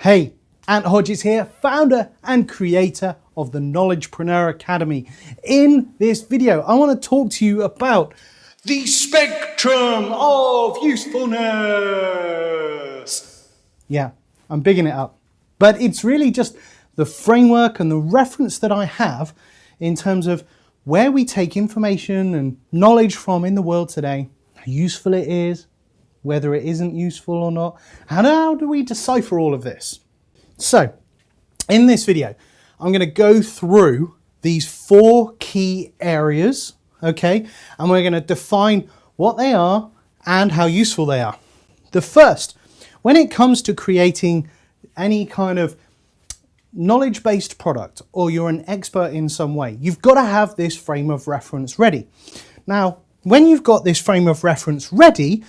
Hey, Ant Hodges here, founder and creator of the Knowledgepreneur Academy. In this video, I want to talk to you about the spectrum of usefulness. Yeah, I'm bigging it up, but it's really just the framework and the reference that I have in terms of where we take information and knowledge from in the world today, how useful it is, whether it isn't useful or not. How do we decipher all of this? So, in this video, I'm going to go through these 4 key areas, okay? And we're going to define what they are and how useful they are. The first, when it comes to creating any kind of knowledge-based product, or you're an expert in some way, you've got to have this frame of reference ready. Now, when you've got this frame of reference ready,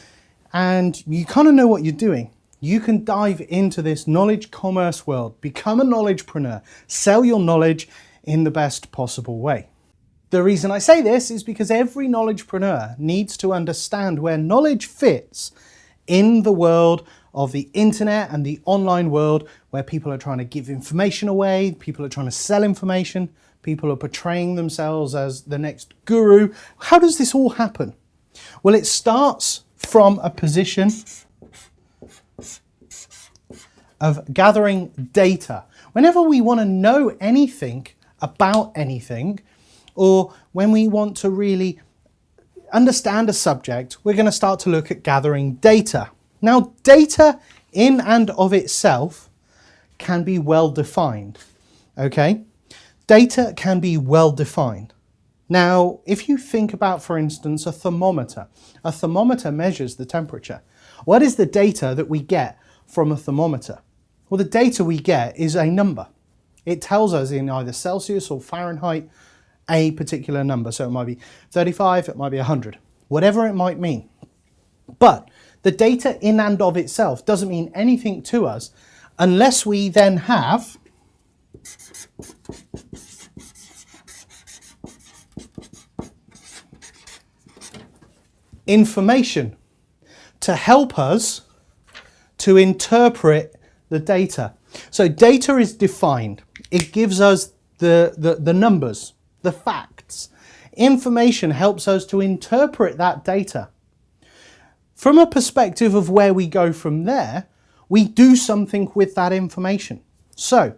and you kind of know what you're doing, you can dive into this knowledge commerce world, become a knowledgepreneur, sell your knowledge in the best possible way. The reason I say this is because every knowledgepreneur needs to understand where knowledge fits in the world of the internet and the online world, where people are trying to give information away, people are trying to sell information, people are portraying themselves as the next guru. How does this all happen? Well, it starts from a position of gathering data. Whenever we want to know anything about anything, or when we want to really understand a subject, we're going to start to look at gathering data. Now, data in and of itself can be well defined, okay? Data can be well defined. Now, if you think about, for instance, a thermometer measures the temperature. What is the data that we get from a thermometer? Well, the data we get is a number. It tells us in either Celsius or Fahrenheit a particular number. So it might be 35, it might be 100, whatever it might mean. But the data in and of itself doesn't mean anything to us unless we then have information to help us to interpret the data. So data is defined. It gives us the numbers, the facts. Information helps us to interpret that data. From a perspective of where we go from there, we do something with that information. So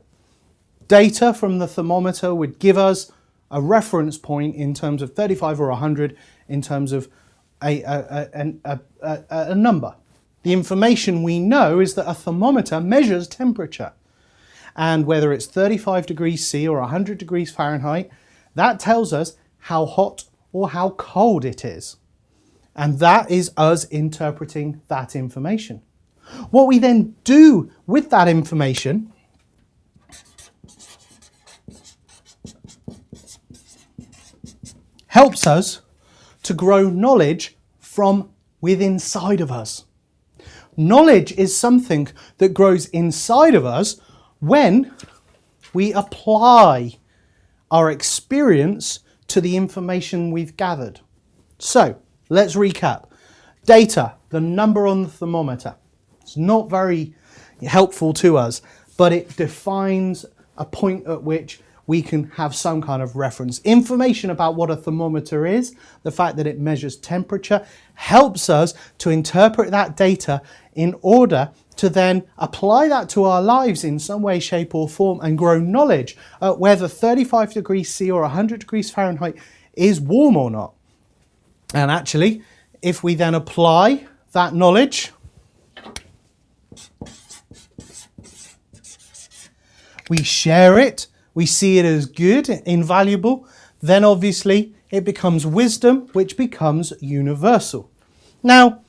data from the thermometer would give us a reference point in terms of 35 or 100 in terms of a number. The information we know is that a thermometer measures temperature. And whether it's 35 degrees C or 100 degrees Fahrenheit, that tells us how hot or how cold it is. And that is us interpreting that information. What we then do with that information helps us to grow knowledge from within inside of us. Knowledge is something that grows inside of us when we apply our experience to the information we've gathered. So let's recap. Data, the number on the thermometer. It's not very helpful to us, but it defines a point at which we can have some kind of reference. Information about what a thermometer is, the fact that it measures temperature, helps us to interpret that data in order to then apply that to our lives in some way, shape or form and grow knowledge whether 35 degrees C or 100 degrees Fahrenheit is warm or not. And actually, if we then apply that knowledge, we share it, we see it as good, invaluable, then obviously it becomes wisdom, which becomes universal. Now,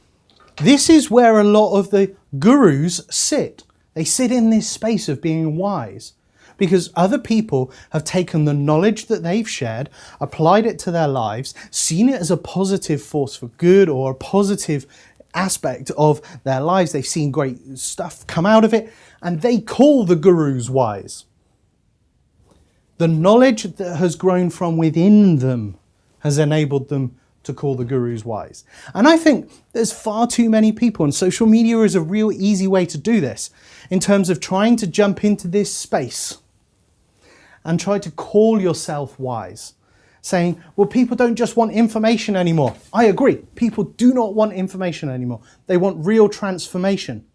this is where a lot of the gurus sit. They sit in this space of being wise because other people have taken the knowledge that they've shared, applied it to their lives, seen it as a positive force for good or a positive aspect of their lives. They've seen great stuff come out of it, and they call the gurus wise. The knowledge that has grown from within them has enabled them to call the gurus wise. And I think there's far too many people, and social media is a real easy way to do this, in terms of trying to jump into this space and try to call yourself wise. Saying, well, people don't just want information anymore. I agree. People do not want information anymore. They want real transformation.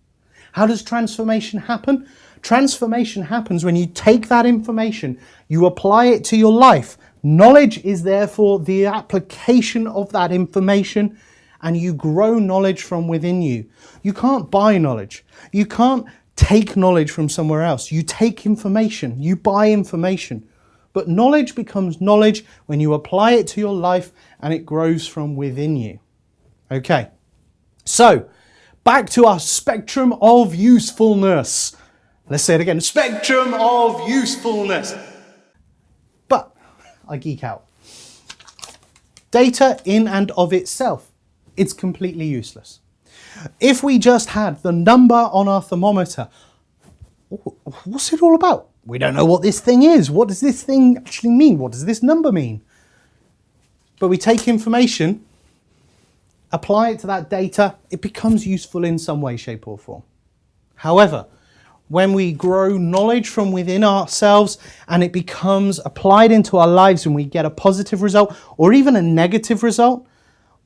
How does transformation happen? Transformation happens when you take that information, you apply it to your life. Knowledge is therefore the application of that information, and you grow knowledge from within you. You can't buy knowledge. You can't take knowledge from somewhere else. You take information. You buy information. But knowledge becomes knowledge when you apply it to your life and it grows from within you. Okay, so back to our spectrum of usefulness. Let's say it again, spectrum of usefulness. But I geek out. Data in and of itself, it's completely useless. If we just had the number on our thermometer, what's it all about? We don't know what this thing is. What does this thing actually mean? What does this number mean? But we take information, apply it to that data, it becomes useful in some way, shape or form. However, when we grow knowledge from within ourselves and it becomes applied into our lives and we get a positive result or even a negative result,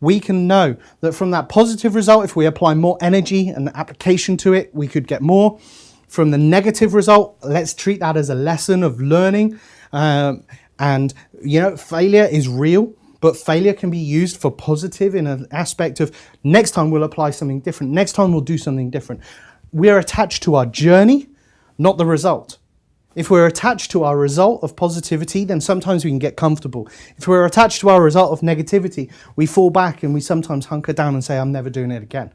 we can know that from that positive result, if we apply more energy and application to it, we could get more. From the negative result, let's treat that as a lesson of learning. And, you know, failure is real, but failure can be used for positive in an aspect of next time we'll apply something different. Next time we'll do something different. We're attached to our journey, not the result. If we're attached to our result of positivity, then sometimes we can get comfortable. If we're attached to our result of negativity, we fall back and we sometimes hunker down and say, I'm never doing it again.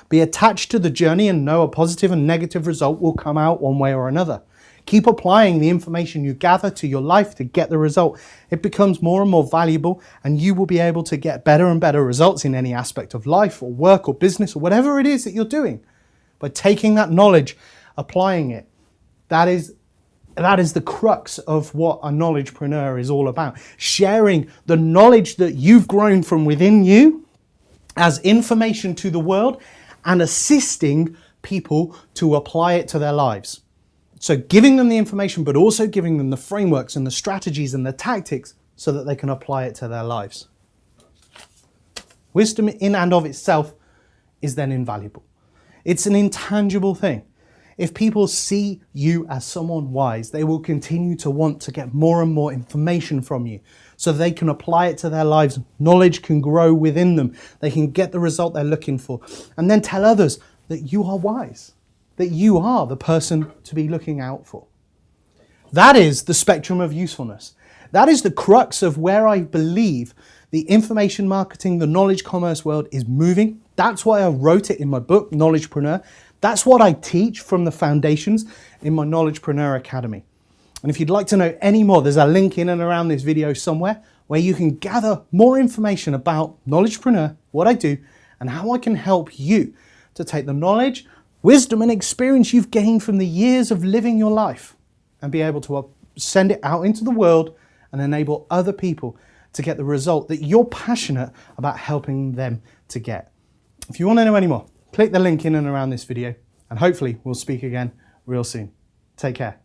Be attached to the journey and know a positive and negative result will come out one way or another. Keep applying the information you gather to your life to get the result. It becomes more and more valuable and you will be able to get better and better results in any aspect of life or work or business or whatever it is that you're doing. By taking that knowledge, applying it, that is the crux of what a knowledgepreneur is all about. Sharing the knowledge that you've grown from within you as information to the world and assisting people to apply it to their lives. So giving them the information, but also giving them the frameworks and the strategies and the tactics so that they can apply it to their lives. Wisdom in and of itself is then invaluable. It's an intangible thing. If people see you as someone wise, they will continue to want to get more and more information from you so they can apply it to their lives. Knowledge can grow within them. They can get the result they're looking for and then tell others that you are wise, that you are the person to be looking out for. That is the spectrum of usefulness. That is the crux of where I believe the information marketing, the knowledge commerce world is moving. That's why I wrote it in my book, Knowledgepreneur. That's what I teach from the foundations in my Knowledgepreneur Academy. And if you'd like to know any more, there's a link in and around this video somewhere where you can gather more information about Knowledgepreneur, what I do, and how I can help you to take the knowledge, wisdom, and experience you've gained from the years of living your life and be able to send it out into the world and enable other people to get the result that you're passionate about helping them to get. If you want to know any more, click the link in and around this video and hopefully we'll speak again real soon. Take care.